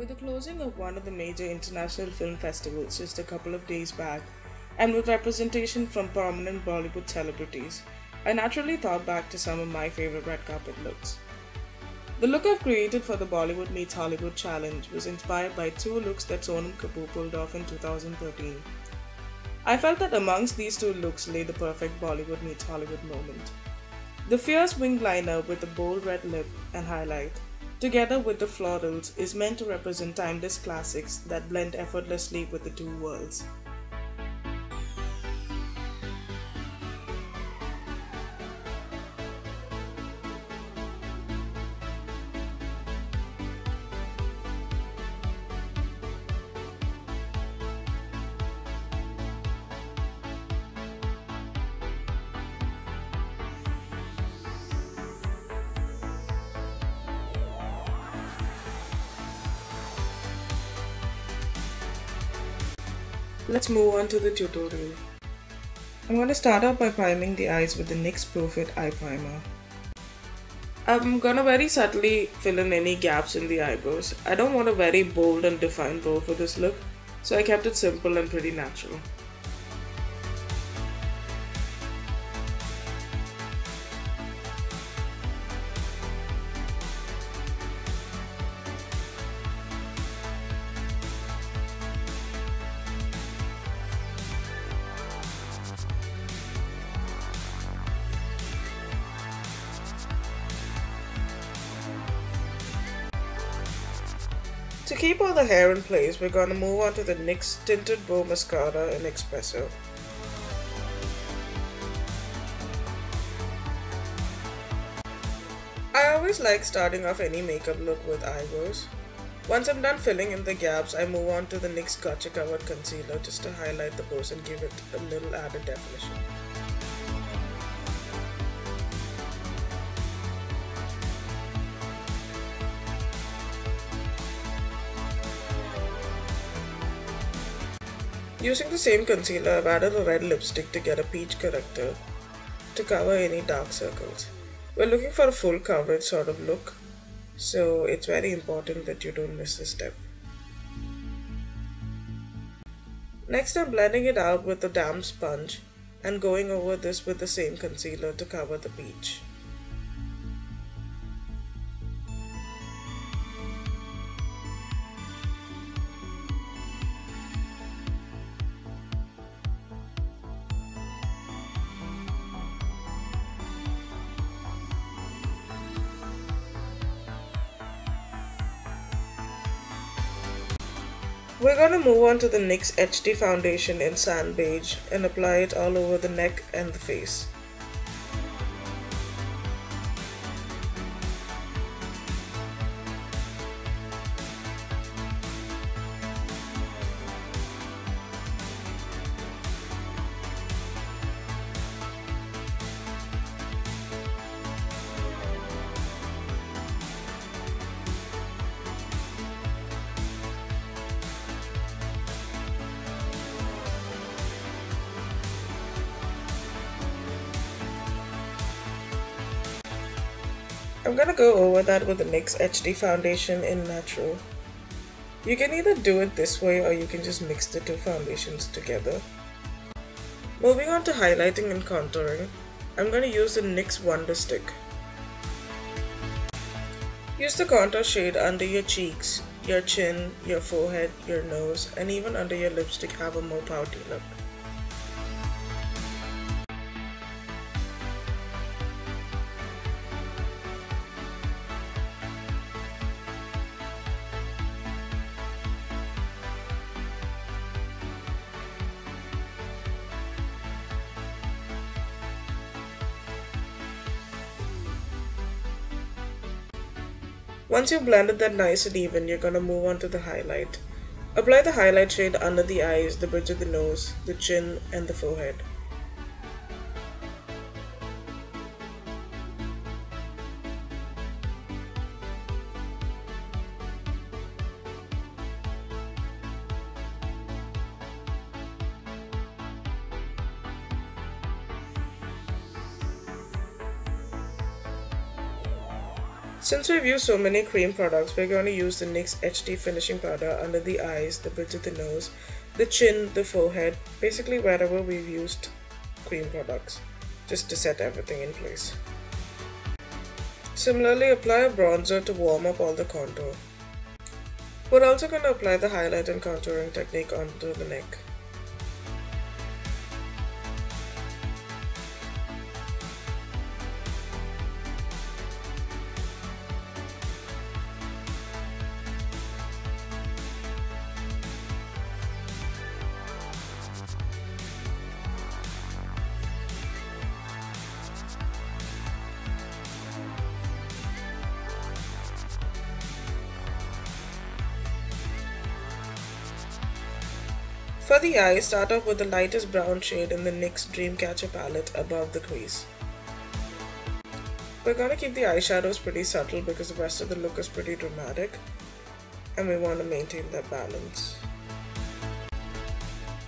With the closing of one of the major international film festivals just a couple of days back, and with representation from prominent Bollywood celebrities, I naturally thought back to some of my favorite red carpet looks. The look I've created for the Bollywood Meets Hollywood challenge was inspired by two looks that Sonam Kapoor pulled off in 2013. I felt that amongst these two looks lay the perfect Bollywood Meets Hollywood moment. The fierce winged liner with the bold red lip and highlight, together with the florals, is meant to represent timeless classics that blend effortlessly with the two worlds. Let's move on to the tutorial. I'm going to start out by priming the eyes with the NYX Pro Fit Eye Primer. I'm going to very subtly fill in any gaps in the eyebrows. I don't want a very bold and defined brow for this look, so I kept it simple and pretty natural. To keep all the hair in place, we're going to move on to the NYX Tinted Bow Mascara in Espresso. I always like starting off any makeup look with eyebrows. Once I'm done filling in the gaps, I move on to the NYX Gotcha Covered Concealer just to highlight the bows and give it a little added definition. Using the same concealer, I've added a red lipstick to get a peach corrector to cover any dark circles. We're looking for a full coverage sort of look, so it's very important that you don't miss this step. Next, I'm blending it out with a damp sponge and going over this with the same concealer to cover the peach. We're going to move on to the NYX HD foundation in Sand Beige and apply it all over the neck and the face. I'm gonna go over that with the NYX HD foundation in Natural. You can either do it this way or you can just mix the two foundations together. Moving on to highlighting and contouring, I'm gonna use the NYX Wonder Stick. Use the contour shade under your cheeks, your chin, your forehead, your nose, and even under your lips to have a more pouty look. Once you've blended that nice and even, you're going to move on to the highlight. Apply the highlight shade under the eyes, the bridge of the nose, the chin, and the forehead. Since we've used so many cream products, we're going to use the NYX HD finishing powder under the eyes, the bridge of the nose, the chin, the forehead, basically wherever we've used cream products, just to set everything in place. Similarly, apply a bronzer to warm up all the contour. We're also going to apply the highlight and contouring technique onto the neck. For the eyes, start off with the lightest brown shade in the NYX Dreamcatcher palette above the crease. We're going to keep the eyeshadows pretty subtle because the rest of the look is pretty dramatic and we want to maintain that balance.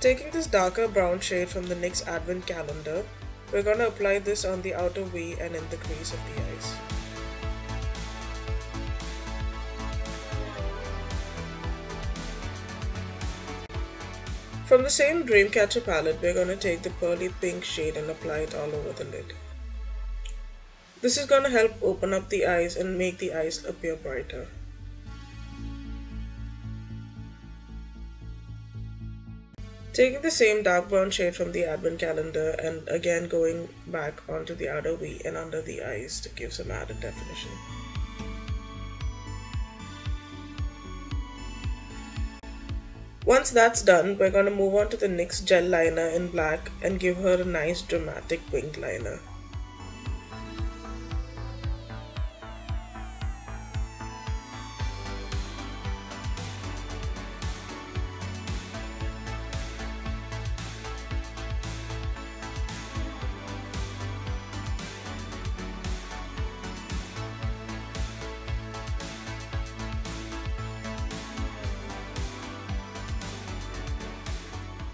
Taking this darker brown shade from the NYX Advent Calendar, we're going to apply this on the outer V and in the crease of the eyes. From the same Dreamcatcher palette, we're going to take the pearly pink shade and apply it all over the lid. This is going to help open up the eyes and make the eyes appear brighter. Taking the same dark brown shade from the Advent Calendar and again going back onto the outer V and under the eyes to give some added definition. Once that's done, we're going to move on to the NYX Gel Liner in black and give her a nice dramatic winged liner.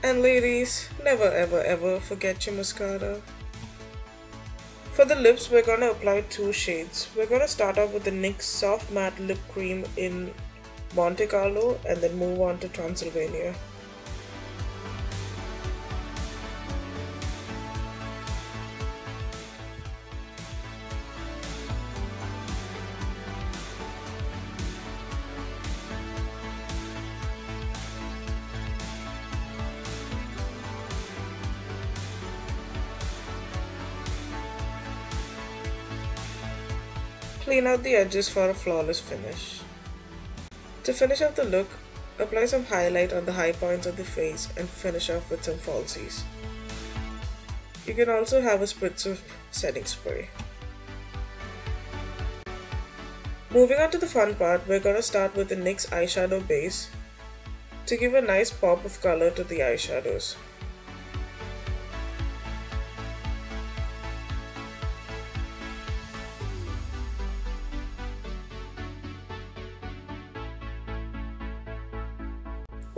And ladies, never ever ever forget your mascara. For the lips, we're going to apply two shades. We're going to start off with the NYX Soft Matte Lip Cream in Monte Carlo and then move on to Transylvania. Clean out the edges for a flawless finish. To finish off the look, apply some highlight on the high points of the face and finish off with some falsies. You can also have a spritz of setting spray. Moving on to the fun part, we're going to start with the NYX Eyeshadow Base to give a nice pop of color to the eyeshadows.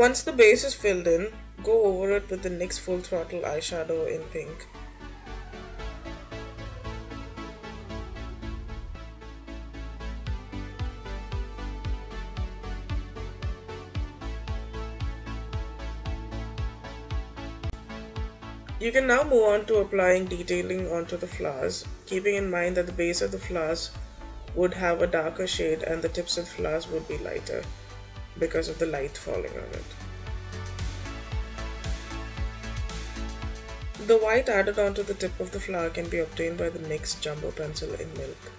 Once the base is filled in, go over it with the NYX Full Throttle eyeshadow in pink. You can now move on to applying detailing onto the flowers, keeping in mind that the base of the flowers would have a darker shade and the tips of the flowers would be lighter because of the light falling on it. The white added onto the tip of the flower can be obtained by the NYX Jumbo Pencil in Milk.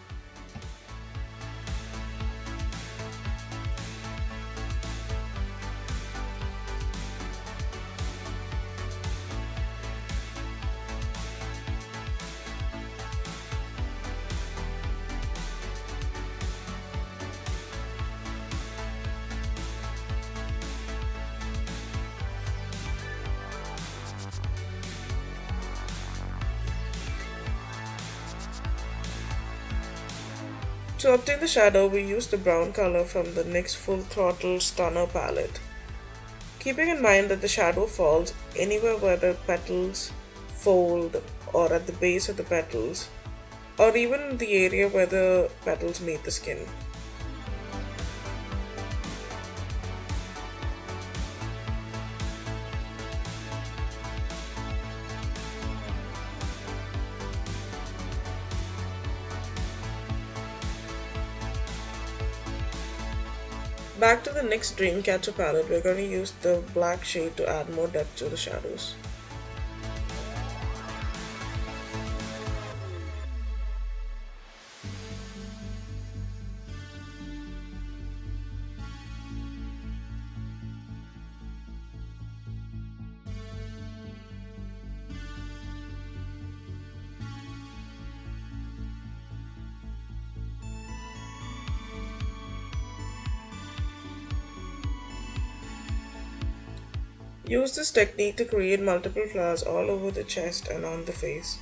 To obtain the shadow, we use the brown color from the NYX Full Throttle Stunner palette. Keeping in mind that the shadow falls anywhere where the petals fold or at the base of the petals, or even the area where the petals meet the skin. Back to the NYX Dreamcatcher palette, we're going to use the black shade to add more depth to the shadows. Use this technique to create multiple flowers all over the chest and on the face.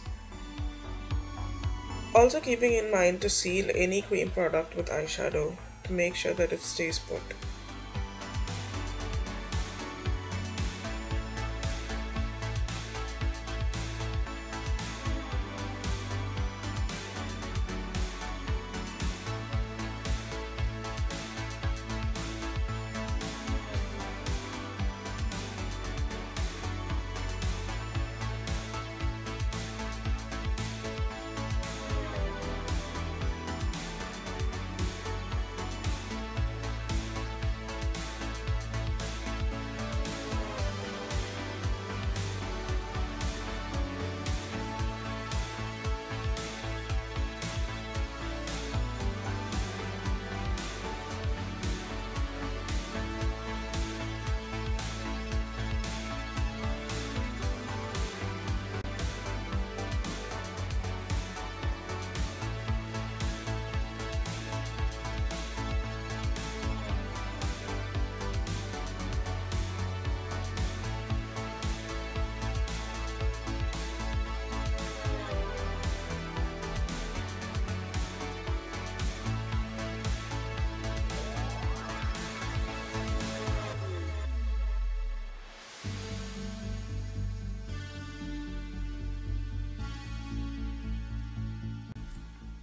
Also keeping in mind to seal any cream product with eyeshadow to make sure that it stays put.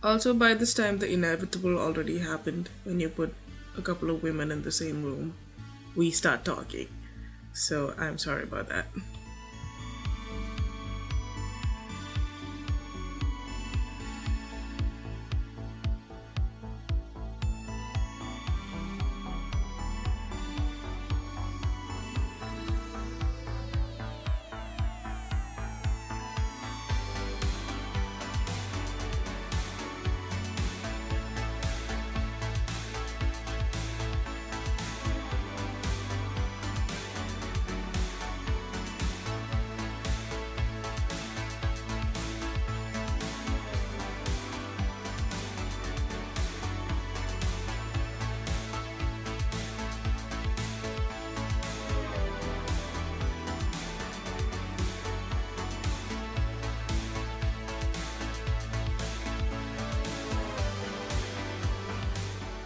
Also, by this time, the inevitable already happened. When you put a couple of women in the same room, we start talking. So I'm sorry about that.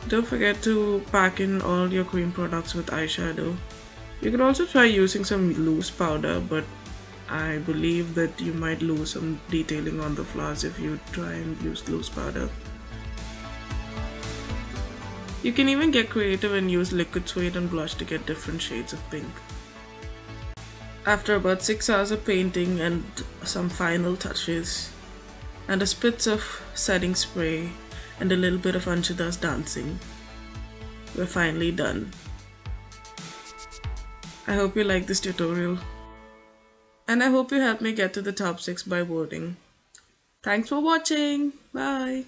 Don't forget to pack in all your cream products with eyeshadow. You could also try using some loose powder, but I believe that you might lose some detailing on the flowers if you try and use loose powder. You can even get creative and use liquid suede and blush to get different shades of pink. After about 6 hours of painting and some final touches, and a spritz of setting spray, and a little bit of Anshita's dancing, we're finally done. I hope you like this tutorial, and I hope you help me get to the top 6 by voting. Thanks for watching. Bye.